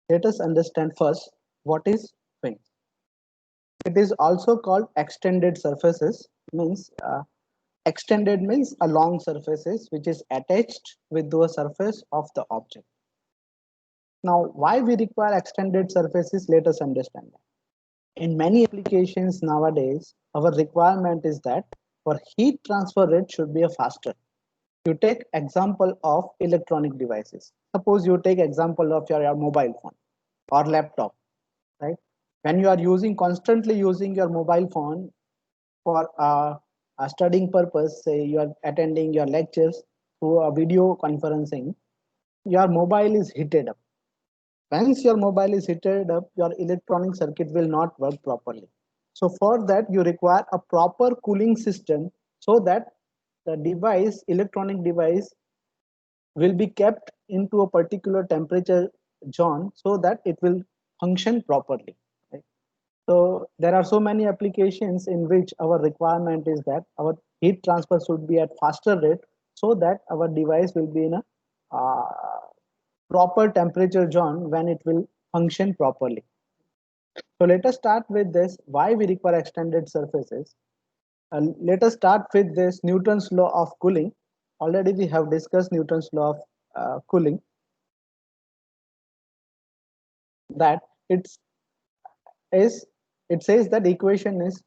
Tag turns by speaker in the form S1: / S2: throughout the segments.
S1: Let us understand first what is fins. It is also called extended surfaces. Means extended means a long surfaces which is attached with the surface of the object. Now, why we require extended surfaces? Let us understand that. In many applications nowadays, our requirement is that for heat transfer rate should be a faster. You take example of electronic devices. Suppose you take example of your mobile phone or laptop, right? When you are using constantly using your mobile phone for a studying purpose, say you are attending your lectures through a video conferencing, your mobile is heated up. Once your mobile is heated up, your electronic circuit will not work properly. So for that, you require a proper cooling system so that the device, electronic device, will be kept into a particular temperature zone so that it will function properly. Right? So there are so many applications in which our requirement is that our heat transfer should be at faster rate so that our device will be in a proper temperature zone when it will function properly. So let us start with this, why we require extended surfaces. Let us start with this Newton's law of cooling. Already we have discussed Newton's law of cooling, that is it says that equation is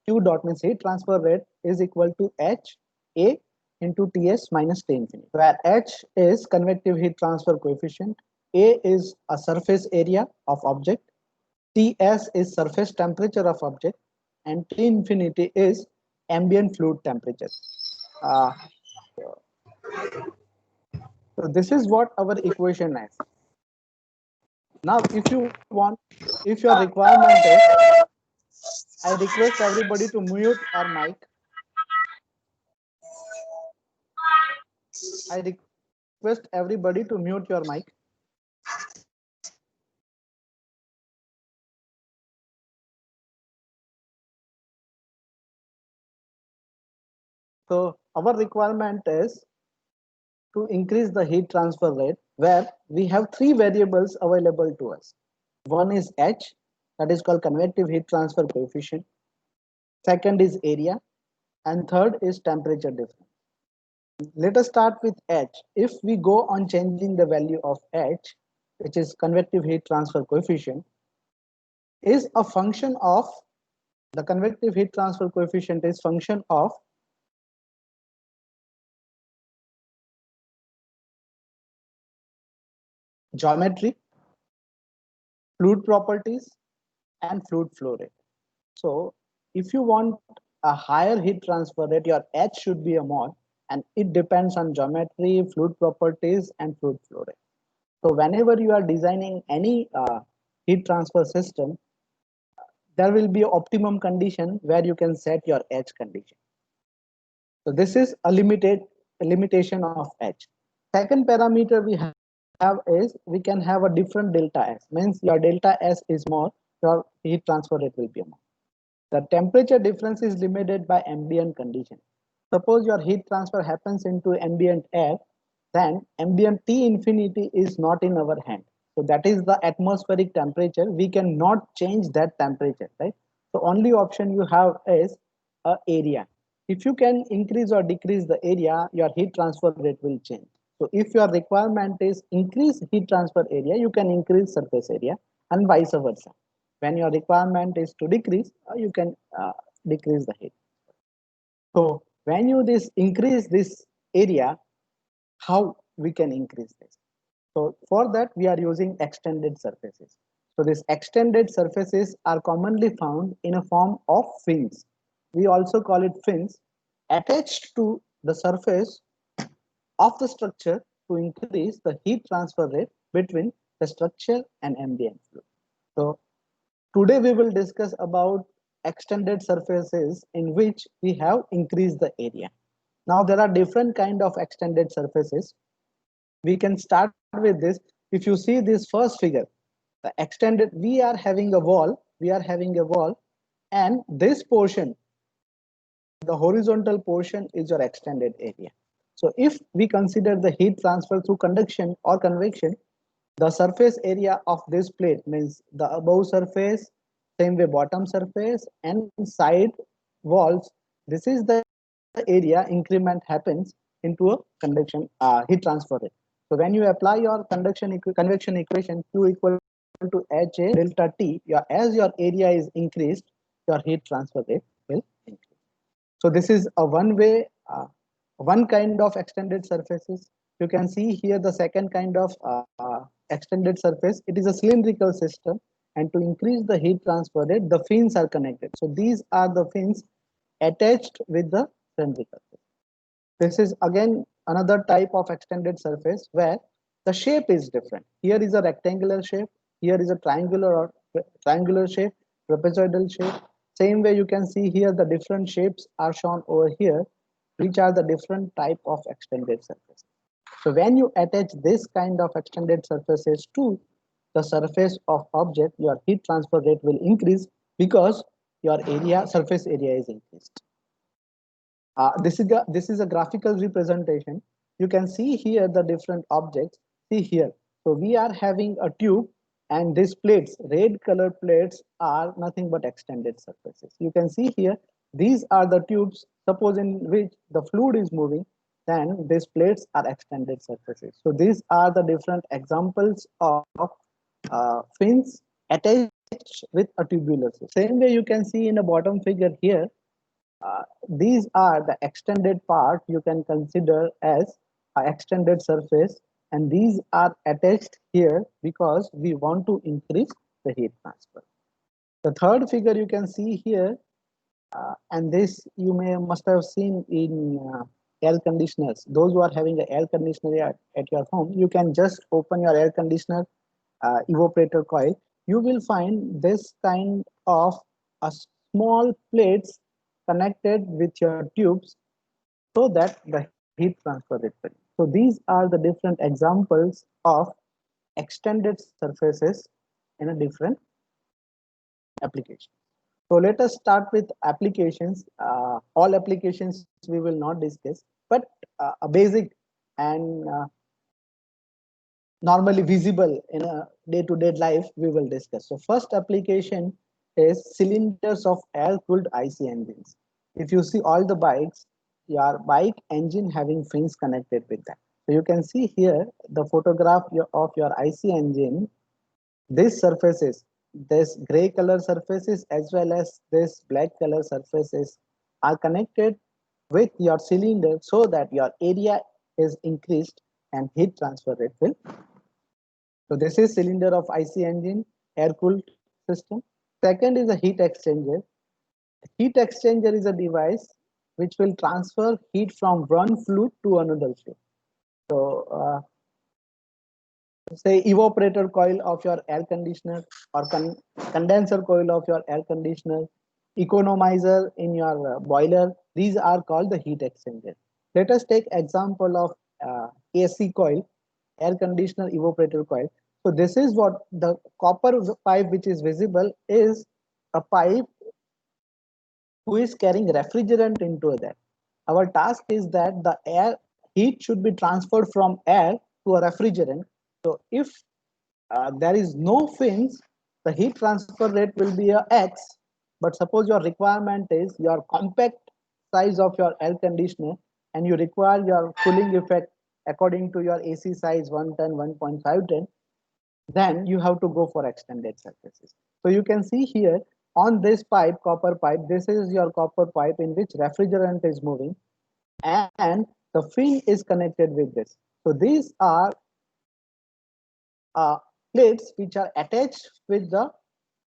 S1: Q dot means heat transfer rate is equal to H A into Ts minus T infinity, where H is convective heat transfer coefficient, A is a surface area of object, Ts is surface temperature of object, and T infinity is ambient fluid temperature. Uh, so this is what our equation is. Now, if you want, if your requirement is, I request everybody to mute our mic. I request everybody to mute your mic. So our requirement is to increase the heat transfer rate, where we have three variables available to us. One is H, that is called convective heat transfer coefficient. Second is area, and third is temperature difference. Let us start with H. If we go on changing the value of H, which is convective heat transfer coefficient, is a function of the convective heat transfer coefficient is function of geometry, fluid properties, and fluid flow rate. So if you want a higher heat transfer rate, your H should be a more, and it depends on geometry, fluid properties, and fluid flow rate. So whenever you are designing any heat transfer system, there will be optimum condition where you can set your H condition. So this is a limitation of H. Second parameter we have is we can have a different delta S. Means your delta S is more, your heat transfer rate will be more. The temperature difference is limited by ambient condition. Suppose your heat transfer happens into ambient air, then ambient T infinity is not in our hand. So that is the atmospheric temperature. We cannot change that temperature, right? So only option you have is a area. If you can increase or decrease the area, your heat transfer rate will change. So if your requirement is increase heat transfer area, you can increase surface area, and vice versa. When your requirement is to decrease, you can decrease the heat. So when you this increase this area, how we can increase this? So for that we are using extended surfaces. So these extended surfaces are commonly found in a form of fins. We also call it fins attached to the surface of the structure to increase the heat transfer rate between the structure and ambient fluid. So today we will discuss about extended surfaces in which we have increased the area. Now there are different kind of extended surfaces. We can start with this. If you see this first figure, the extended, we are having a wall, and this portion, the horizontal portion is your extended area. So if we consider the heat transfer through conduction or convection, The surface area of this plate means the above surface, same way bottom surface and side walls. This is the area increment happens into a convection heat transfer rate. So when you apply your convection equation Q equal to HA delta T, as your area is increased, your heat transfer rate will increase. So this is a one kind of extended surfaces. You can see here the second kind of extended surface. It is a cylindrical system, and to increase the heat transfer rate, the fins are connected. So these are the fins attached with the cylindrical. This is again another type of extended surface where the shape is different. Here is a rectangular shape. Here is a triangular shape, trapezoidal shape. Same way you can see here the different shapes are shown over here, which are the different type of extended surfaces. So when you attach this kind of extended surfaces to the surface of object, your heat transfer rate will increase because your surface area is increased. This is a graphical representation. You can see here the different objects. See here. So we are having a tube, and these plates, red color plates, are nothing but extended surfaces. You can see here, these are the tubes, suppose in which the fluid is moving, then these plates are extended surfaces. So these are the different examples of fins attached with a tubular system. Same way you can see in the bottom figure here, these are the extended part you can consider as an extended surface, and these are attached here because we want to increase the heat transfer. The third figure you can see here, and this you must have seen in air conditioners. Those who are having an air conditioner at your home, you can just open your air conditioner evaporator coil. You will find this kind of a small plates connected with your tubes so that the heat transfer rate will. So these are the different examples of extended surfaces in a different application. So let us start with applications. All applications we will not discuss, but a basic and normally visible in a day-to-day life we will discuss. So first application is cylinders of air-cooled IC engines. If you see all the bikes, your bike engine having fins connected with that. So you can see here the photograph of your IC engine. These surfaces, this gray color surfaces as well as this black color surfaces are connected with your cylinder so that your area is increased and heat transfer rate will. So this is cylinder of IC engine, air-cooled system. Second is a heat exchanger. Heat exchanger is a device which will transfer heat from one fluid to another fluid. So say evaporator coil of your air conditioner or condenser coil of your air conditioner, economizer in your boiler, these are called the heat exchanger. Let us take example of AC coil, air conditioner evaporator coil. So this is what the copper pipe which is visible is a pipe who is carrying refrigerant into that. Our task is that the air heat should be transferred from air to a refrigerant. So if there is no fins, the heat transfer rate will be a X. But suppose your requirement is your compact size of your air conditioner and you require your cooling effect according to your AC size 110, 1.510, then you have to go for extended surfaces. So you can see here on this pipe, copper pipe, this is your copper pipe in which refrigerant is moving and the fin is connected with this. So these are plates which are attached with the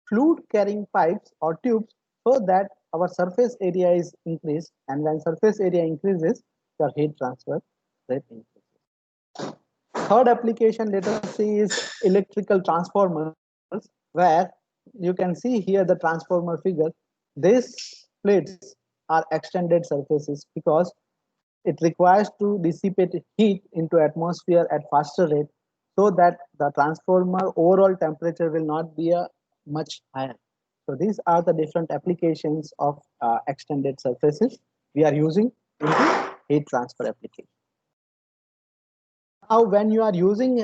S1: fluid carrying pipes or tubes so that our surface area is increased, and when surface area increases, your heat transfer rate increases. Third application, let us see, is electrical transformers, where you can see here the transformer figure. These plates are extended surfaces because it requires to dissipate heat into atmosphere at faster rate so that the transformer overall temperature will not be much higher. So these are the different applications of extended surfaces we are using into heat transfer application. Now when you are using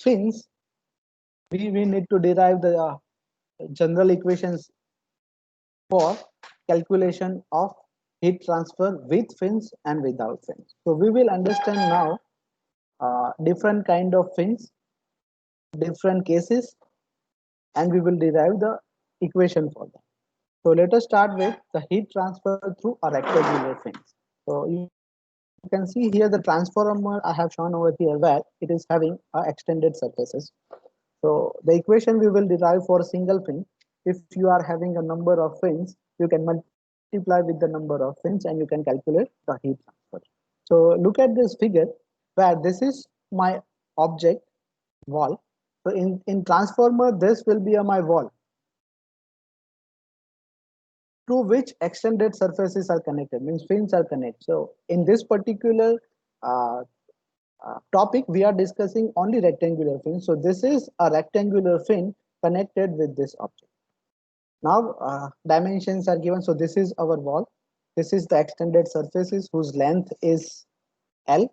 S1: fins, we need to derive the general equations for calculation of heat transfer with fins and without fins. So we will understand now different kind of fins, different cases, and we will derive the equation for them. So let us start with the heat transfer through a rectangular fins. So you can see here the transformer I have shown over here where it is having extended surfaces. So the equation we will derive for a single fin, if you are having a number of fins, you can multiply with the number of fins and you can calculate the heat transfer. So look at this figure where this is my object wall. So in transformer, this will be my wall to which extended surfaces are connected, means fins are connected. So in this particular uh, topic, we are discussing only rectangular fin. So this is a rectangular fin connected with this object. Now dimensions are given. So this is our wall. This is the extended surfaces whose length is L.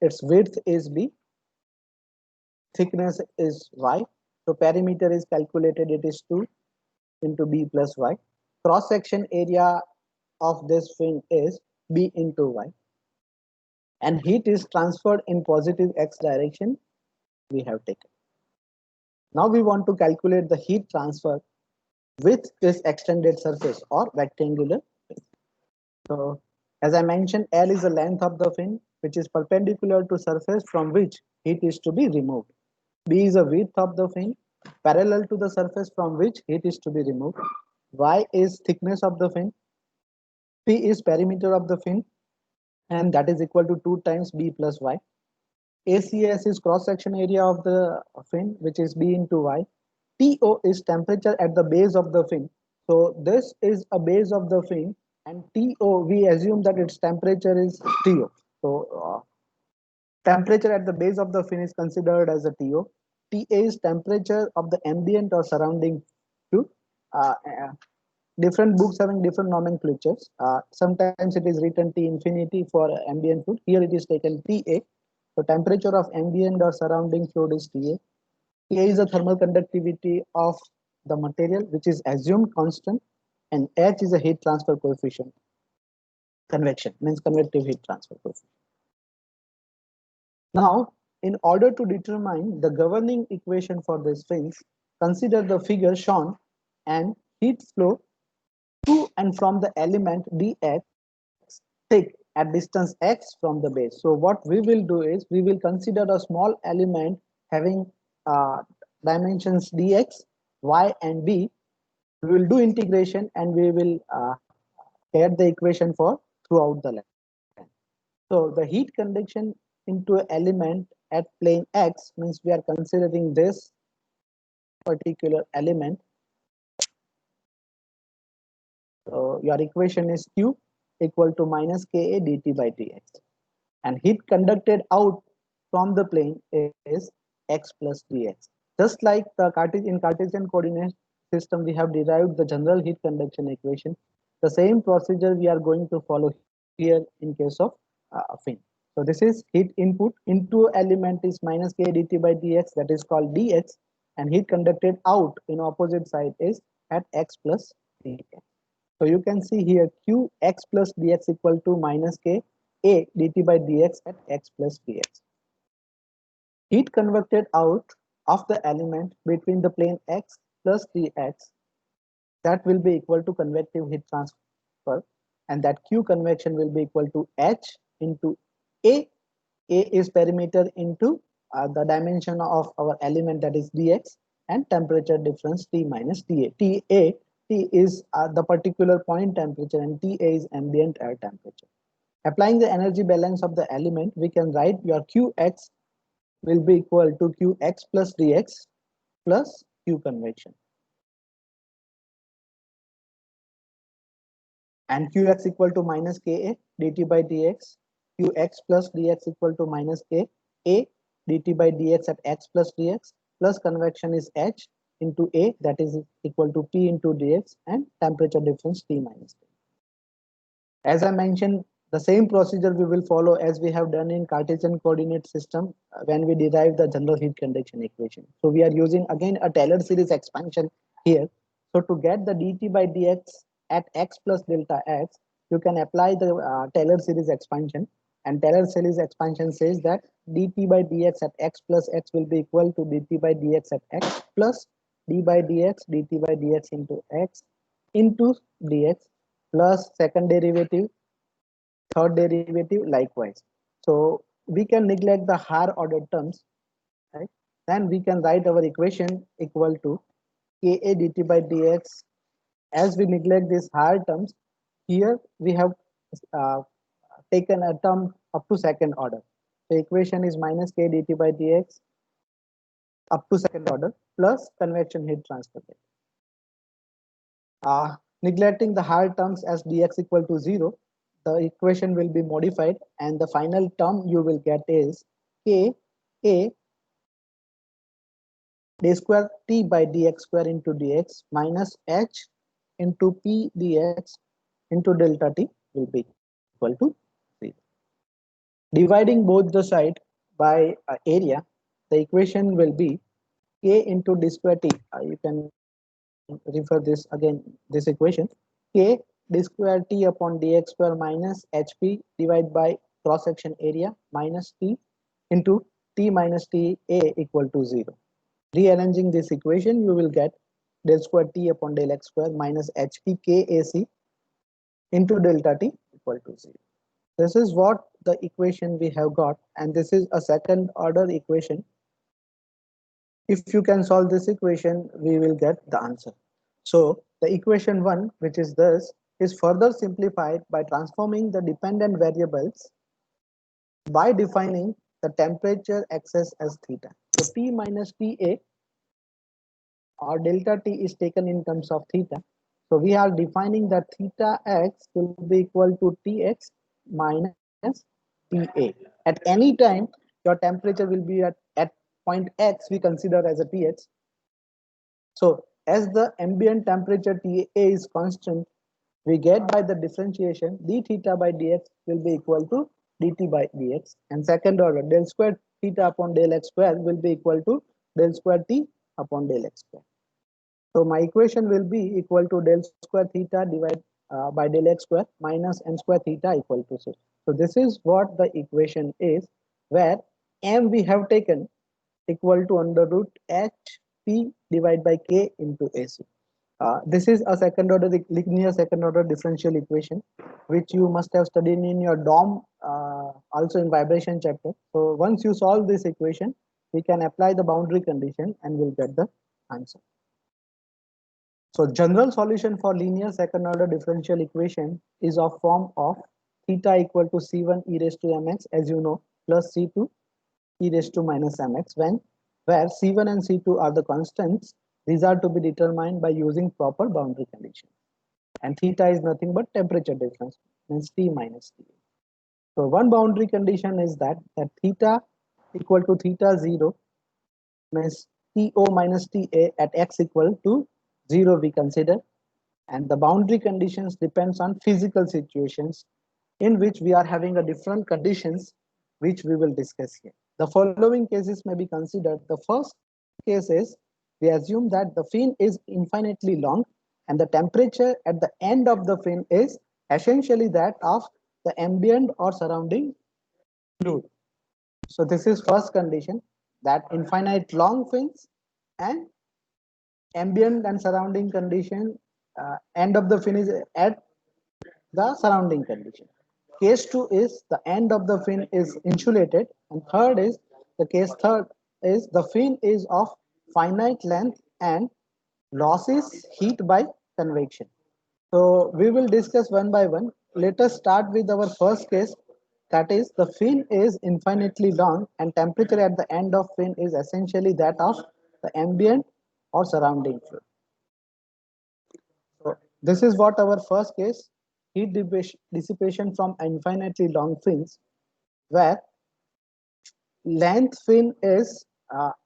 S1: Its width is B. Thickness is Y. So perimeter is calculated. It is 2 into B plus Y. Cross section area of this fin is B into Y. And heat is transferred in positive X direction we have taken. Now we want to calculate the heat transfer with this extended surface or rectangular fin. So as I mentioned, L is the length of the fin which is perpendicular to surface from which heat is to be removed. B is the width of the fin parallel to the surface from which heat is to be removed. Y is thickness of the fin. P is perimeter of the fin, and that is equal to 2 times B plus Y. ACS is cross section area of the fin, which is B into Y. TO is temperature at the base of the fin. So this is a base of the fin, and TO, we assume that its temperature is TO. So temperature at the base of the fin is considered as a TO. TA is temperature of the ambient or surrounding fluid. Different books having different nomenclatures. Sometimes it is written T infinity for ambient fluid. Here it is taken TA. So temperature of ambient or surrounding fluid is TA. TA is the thermal conductivity of the material, which is assumed constant, and H is a heat transfer coefficient. Convection means convective heat transfer coefficient. Now, in order to determine the governing equation for these fins, consider the figure shown and heat flow to and from the element dx thick at distance x from the base. So what we will do is we will consider a small element having dimensions dx, y and b. We will do integration and we will get the equation for throughout the length. So the heat conduction into an element at plane x means we are considering this particular element. So your equation is Q equal to minus Ka dt by dx. And heat conducted out from the plane is x plus dx. Just like the Cartesian coordinate system, we have derived the general heat conduction equation. The same procedure we are going to follow here in case of fin. So this is heat input into element is minus K dt by dx, that is called dx, and heat conducted out in opposite side is at x plus dx. So you can see here q x plus dx equal to minus k a dt by dx at x plus dx. Heat convected out of the element between the plane x plus dx, that will be equal to convective heat transfer, and that q convection will be equal to h into a. A is perimeter into the dimension of our element, that is dx, and temperature difference T minus TA. T is the particular point temperature and TA is ambient air temperature. Applying the energy balance of the element, we can write your Qx will be equal to Qx plus dx plus Q convection. And Qx equal to minus Ka dt by dx, Qx plus dx equal to minus Ka dt by dx at x plus dx, plus convection is h into A, that is equal to P into dx, and temperature difference T minus T. As I mentioned the same procedure we will follow as we have done in Cartesian coordinate system when we derive the general heat conduction equation. So we are using again a Taylor series expansion here. So to get the dt by dx at x plus delta x, you can apply the Taylor series expansion, and Taylor series expansion says that dt by dx at x plus x will be equal to dt by dx at x plus d by dx dt by dx into x into dx plus second derivative, third derivative likewise. So we can neglect the higher order terms, right? Then we can write our equation equal to ka dt by dx. As we neglect these higher terms, here we have uh, taken a term up to second order. The equation is minus k dt by dx up to second order plus convection heat transfer rate. Neglecting the higher terms as dx equal to 0, the equation will be modified and the final term you will get is k a d square t by dx square into dx minus h into p dx into delta t will be equal to 0. Dividing both the side by area, the equation will be k into d square t. You can refer this again, this equation, k d square t upon dx square minus hp divided by cross section area minus t into t minus t a equal to 0. Rearranging this equation, you will get del square t upon del x square minus hp kac into delta t equal to 0. This is what the equation we have got, and this is a second order equation. If you can solve this equation, we will get the answer. So the equation 1, which is this, is further simplified by transforming the dependent variables by defining the temperature axis as theta. So T minus TA or delta T is taken in terms of theta. So we are defining that theta x will be equal to Tx minus TA. At any time, your temperature will be at point X, we consider as a Th. So as the ambient temperature TA is constant, we get by the differentiation d theta by dx will be equal to dt by dx, and second order del square theta upon del x square will be equal to del square t upon del x square. So my equation will be equal to del square theta divided by del x square minus m square theta equal to 0. So this is what the equation is, where m we have taken equal to under root h p divided by k into ac. This is a second order linear second order differential equation, which you must have studied in your DOM, also in vibration chapter. So once you solve this equation, we can apply the boundary condition and we'll get the answer. So general solution for linear second order differential equation is of form of theta equal to C1 e raised to mx, as you know, plus C2 e raised to minus mx, where C1 and C2 are the constants. These are to be determined by using proper boundary condition. And theta is nothing but temperature difference, means T minus T. So one boundary condition is that theta equal to theta 0 means TO minus TA at x equal to 0 we consider, and the boundary conditions depends on physical situations in which we are having a different conditions which we will discuss here. The following cases may be considered. The first case is we assume that the fin is infinitely long and the temperature at the end of the fin is essentially that of the ambient or surrounding fluid. So this is first condition, that infinite long fins and ambient and surrounding condition, end of the fin is at the surrounding condition. Case 2 is the end of the fin is insulated, and third is the case third is the fin is of finite length and losses heat by convection. So we will discuss one by one. Let us start with our first case, that is the fin is infinitely long and temperature at the end of fin is essentially that of the ambient or surrounding fluid. So this is what our first case, heat dissipation from infinitely long fins, where length fin is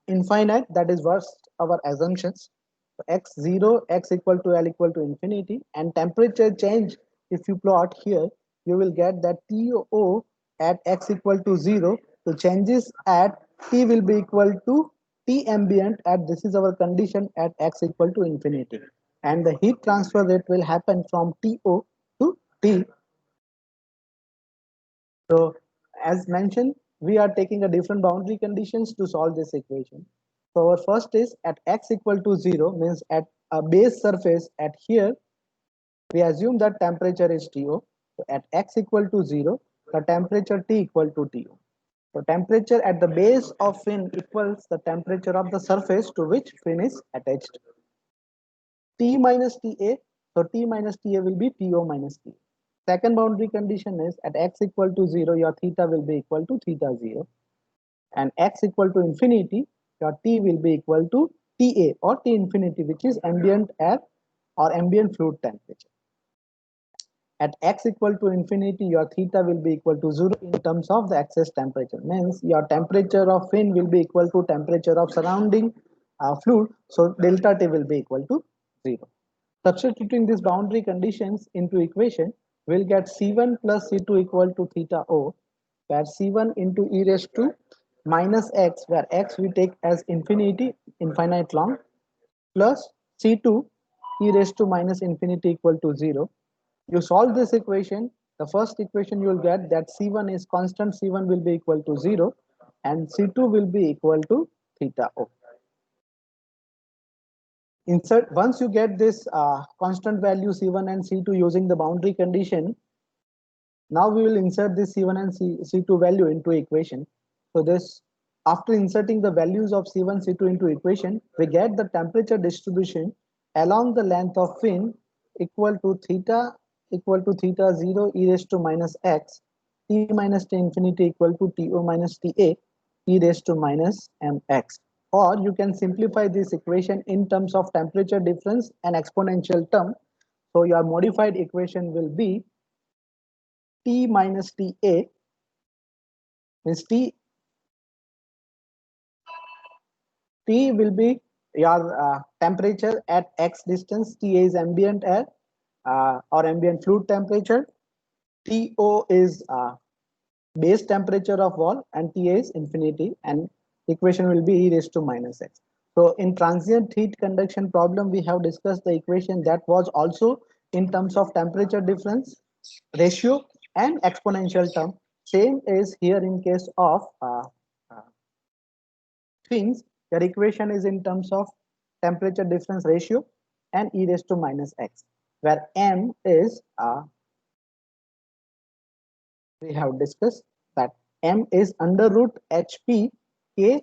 S1: infinite, that is what our assumptions. So x0, x equal to L equal to infinity, and temperature change, if you plot here, you will get that TO at x equal to 0, the changes at T will be equal to T ambient at, this is our condition, at x equal to infinity. And the heat transfer rate will happen from TO to T. So as mentioned, we are taking a different boundary conditions to solve this equation. So our first is at x equal to 0, means at a base surface at here, we assume that temperature is TO. So at x equal to 0, the temperature T equal to TO. So temperature at the base of fin equals the temperature of the surface to which fin is attached. T minus TA, so T minus TA will be TO minus T. Second boundary condition is at x equal to 0, your theta will be equal to theta 0. And x equal to infinity, your T will be equal to TA or T infinity, which is ambient air or ambient fluid temperature. At x equal to infinity, your theta will be equal to 0 in terms of the excess temperature. Means your temperature of fin will be equal to temperature of surrounding fluid. So delta T will be equal to 0. Substituting these boundary conditions into equation, we'll get C1 plus C2 equal to theta O, where C1 into e raised to minus x, where x we take as infinity, infinite long, plus C2 e raised to minus infinity equal to 0. You solve this equation, the first equation you will get that C1 is constant, C1 will be equal to 0 and C2 will be equal to theta O. Insert, once you get this constant value C1 and C2 using the boundary condition, now we will insert this C1 and C2 value into equation. So this, after inserting the values of C1, C2 into equation, we get the temperature distribution along the length of fin equal to theta 0 e raised to minus x, T minus T infinity equal to TO minus TA e raised to minus mx. Or you can simplify this equation in terms of temperature difference and exponential term. So your modified equation will be T minus TA, means T will be your temperature at x distance. TA is ambient air or ambient fluid temperature. TO is base temperature of wall and TA is infinity, and equation will be e raised to minus x. So in transient heat conduction problem, we have discussed the equation that was also in terms of temperature difference, ratio and exponential term. Same is here in case of fins. Your equation is in terms of temperature difference ratio and e raised to minus x, where m is we have discussed that m is under root HP K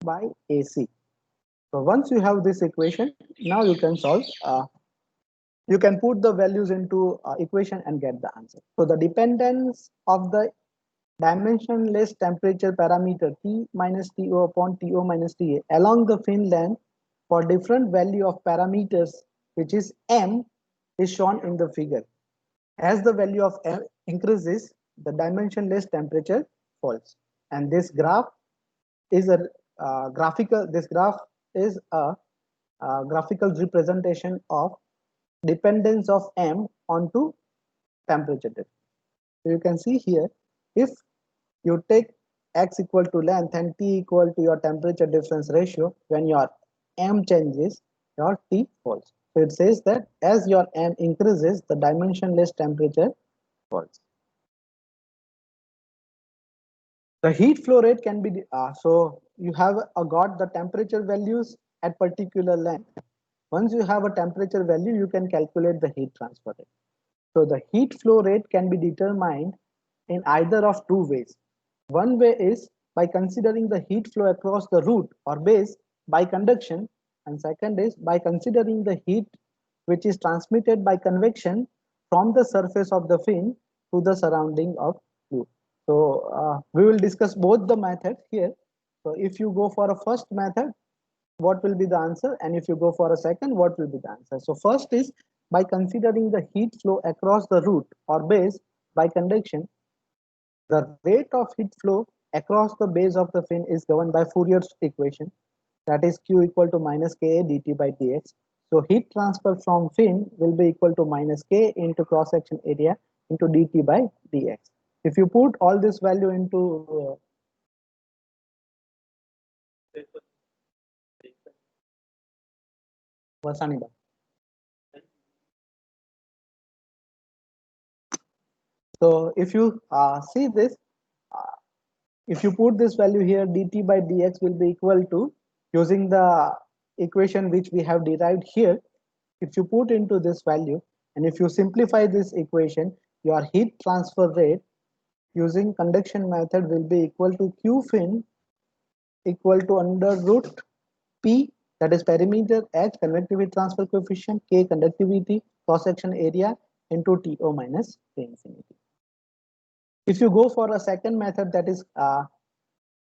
S1: by AC. So once you have this equation, now you can solve. You can put the values into equation and get the answer. So the dependence of the dimensionless temperature parameter T minus TO upon TO minus TA along the fin length for different value of parameters, which is m, is shown in the figure. As the value of m increases, the dimensionless temperature falls. And this graph is a graphical. This graph is a graphical representation of dependence of m onto temperature difference. So you can see here, if you take x equal to length and t equal to your temperature difference ratio, when your m changes, your t falls. So it says that as your m increases, the dimensionless temperature falls. The heat flow rate can be, so you have got the temperature values at particular length. Once you have a temperature value, you can calculate the heat transfer rate. So the heat flow rate can be determined in either of two ways. One way is by considering the heat flow across the root or base by conduction, and second is by considering the heat which is transmitted by convection from the surface of the fin to the surrounding of fluid. So we will discuss both the methods here. So if you go for a first method, what will be the answer, and if you go for a second, what will be the answer? So first is by considering the heat flow across the root or base by conduction. The rate of heat flow across the base of the fin is governed by Fourier's equation, that is Q equal to minus Ka dt by dx. So heat transfer from fin will be equal to minus K into cross section area into dt by dx. If you put all this value into Vasanida. So if you see this, uh, if you put this value here, dt by dx will be equal to, using the equation which we have derived here, if you put into this value and if you simplify this equation, your heat transfer rate using conduction method will be equal to q fin equal to under root p, that is perimeter, h convectivity transfer coefficient, k conductivity, cross section area, into to minus T infinity. If you go for a second method, that is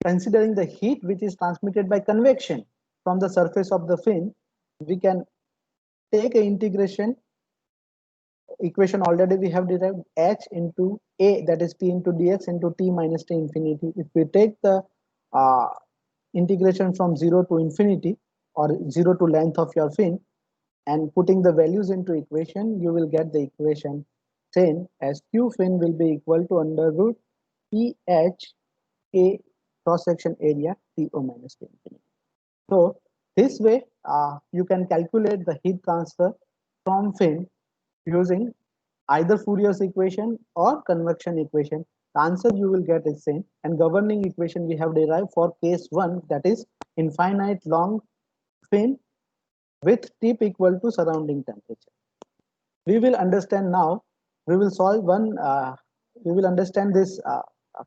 S1: considering the heat which is transmitted by convection from the surface of the fin, we can take a integration equation already we have derived, h into a, that is p into dx into t minus t infinity. If we take the uh, integration from 0 to infinity or 0 to length of your fin and putting the values into equation, you will get the equation same as q fin will be equal to under root ph a cross section area to minus t infinity. So this way you can calculate the heat transfer from fin using either Fourier's equation or convection equation. The answer you will get is same, and governing equation we have derived for case 1, that is infinite long fin with tip equal to surrounding temperature. We will understand now, we will solve one, we will understand this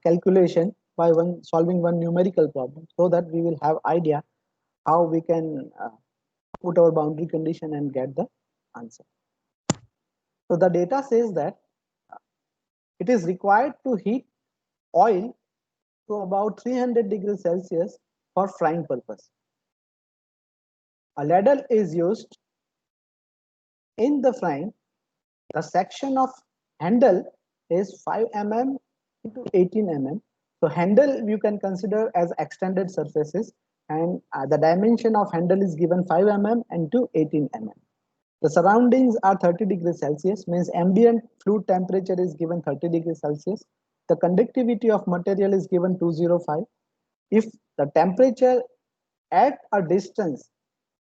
S1: calculation by solving one numerical problem, so that we will have idea how we can put our boundary condition and get the answer. So the data says that it is required to heat oil to about 300 degrees Celsius for frying purpose. A ladle is used in the frying. The section of handle is 5 mm into 18 mm. So handle you can consider as extended surfaces, and the dimension of handle is given 5 mm into 18 mm. The surroundings are 30 degrees Celsius, means ambient fluid temperature is given 30 degrees Celsius. The conductivity of material is given 205. If the temperature at a distance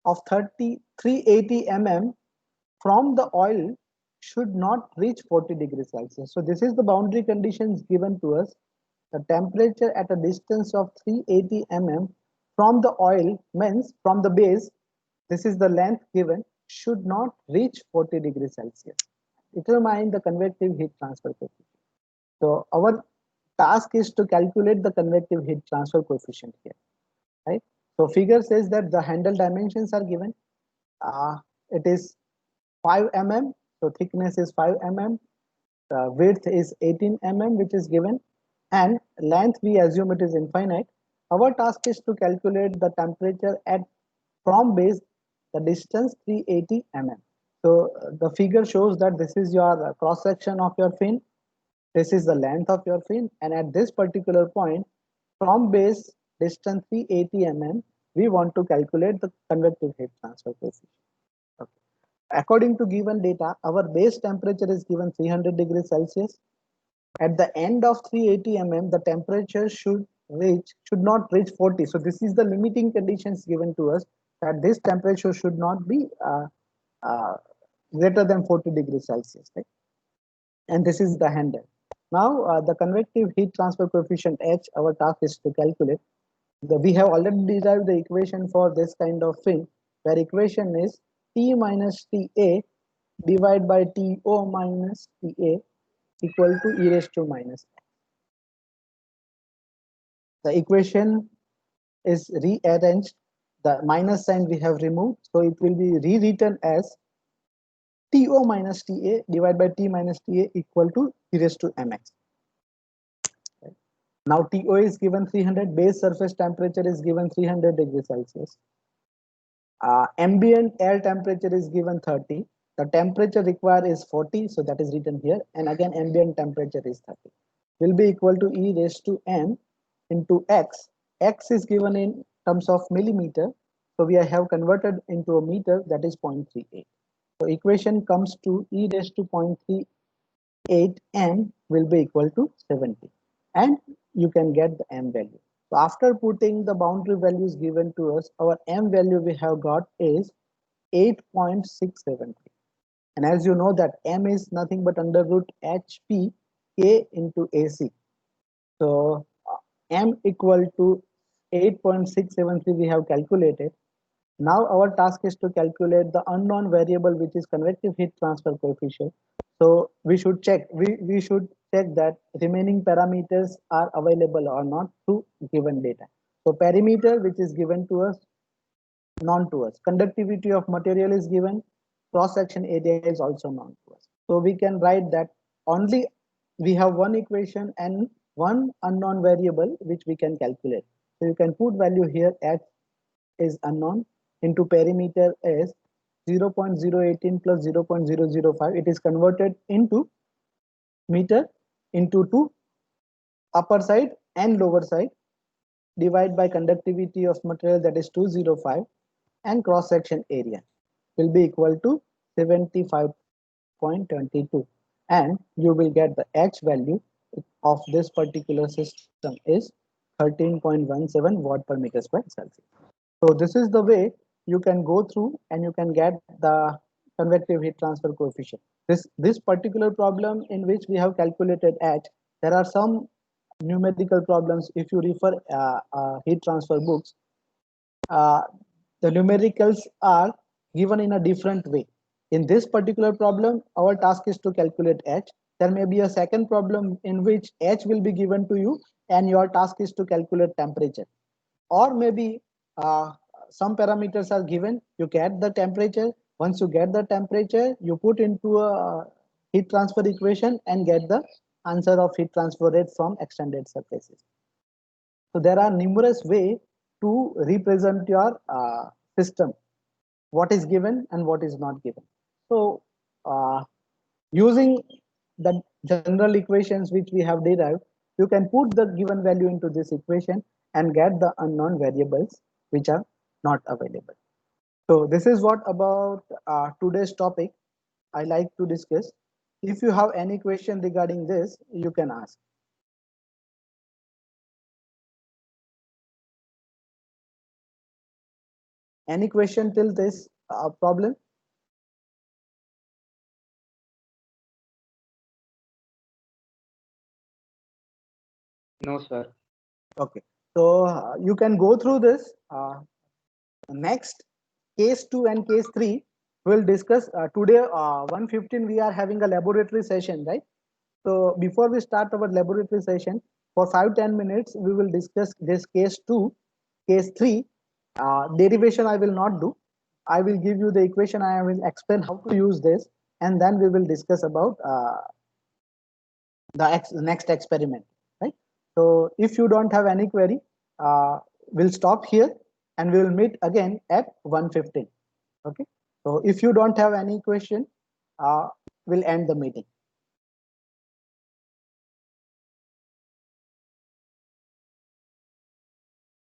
S1: of 380 mm from the oil should not reach 40 degrees Celsius. So this is the boundary conditions given to us. The temperature at a distance of 380 mm from the oil, means from the base, this is the length given, should not reach 40 degrees Celsius. Determine the convective heat transfer coefficient. So our task is to calculate the convective heat transfer coefficient here, right? So figure says that the handle dimensions are given. It is 5 mm, so thickness is 5 mm, width is 18 mm, which is given, and length we assume it is infinite. Our task is to calculate the temperature at from base, the distance 380 mm. So the figure shows that this is your cross section of your fin, this is the length of your fin, and at this particular point from base distance 380 mm, we want to calculate the convective heat transfer coefficient. Okay. According to given data, our base temperature is given 300 degrees Celsius. At the end of 380 mm, the temperature should not reach 40. So this is the limiting conditions given to us, that this temperature should not be uh, greater than 40 degrees Celsius, right? And this is the handle. Now the convective heat transfer coefficient H, our task is to calculate. We have already derived the equation for this kind of thing, where equation is T minus TA divided by TO minus TA equal to e raised to minus x. The equation is rearranged. The minus sign we have removed, so it will be rewritten as TO minus TA divided by T minus TA equal to e raised to mx. Right. Now TO is given 300, base surface temperature is given 300 degrees Celsius. Ambient air temperature is given 30. The temperature required is 40, so that is written here. And again, ambient temperature is 30. Will be equal to e raised to m into x. X is given in terms of millimeter, so we have converted into a meter, that is 0.38. So equation comes to e raised to 0.38 8m will be equal to 70, and you can get the m value. So after putting the boundary values given to us, our m value we have got is 8.673. And as you know that m is nothing but under root hp k into ac. So m equal to 8.673 we have calculated. Now our task is to calculate the unknown variable, which is convective heat transfer coefficient. So we should check that remaining parameters are available or not to given data. So perimeter, which is given to us, known to us. Conductivity of material is given. Cross section area is also known to us. So we can write that only we have one equation and one unknown variable which we can calculate. So you can put value here. H is unknown, into perimeter is 0.018 plus 0.005. It is converted into meter into two, upper side and lower side, divide by conductivity of material, that is 205, and cross section area will be equal to 75.22, and you will get the H value of this particular system is 13.17 watt per meter square Celsius. So this is the way you can go through and you can get the convective heat transfer coefficient. This particular problem in which we have calculated H, there are some numerical problems. If you refer heat transfer books, uh, the numericals are given in a different way. In this particular problem, our task is to calculate H. There may be a second problem in which H will be given to you and your task is to calculate temperature. Or maybe some parameters are given, you get the temperature. Once you get the temperature, you put into a heat transfer equation and get the answer of heat transfer rate from extended surfaces. So there are numerous ways to represent your system, what is given and what is not given. So using the general equations which we have derived, you can put the given value into this equation and get the unknown variables which are not available. So this is what about today's topic I like to discuss. If you have any question regarding this, you can ask. Any question till this problem?
S2: No, sir.
S1: Okay, so you can go through this. Next, case 2 and case 3 we'll discuss today. 1:15 we are having a laboratory session, right? So before we start our laboratory session, for 5-10 minutes we will discuss this case 2, case 3. Derivation I will not do. I will give you the equation. I will explain how to use this, and then we will discuss about the next experiment, right? So if you don't have any query, we'll stop here and we will meet again at 1:15. Okay, so if you don't have any question, we'll end the meeting.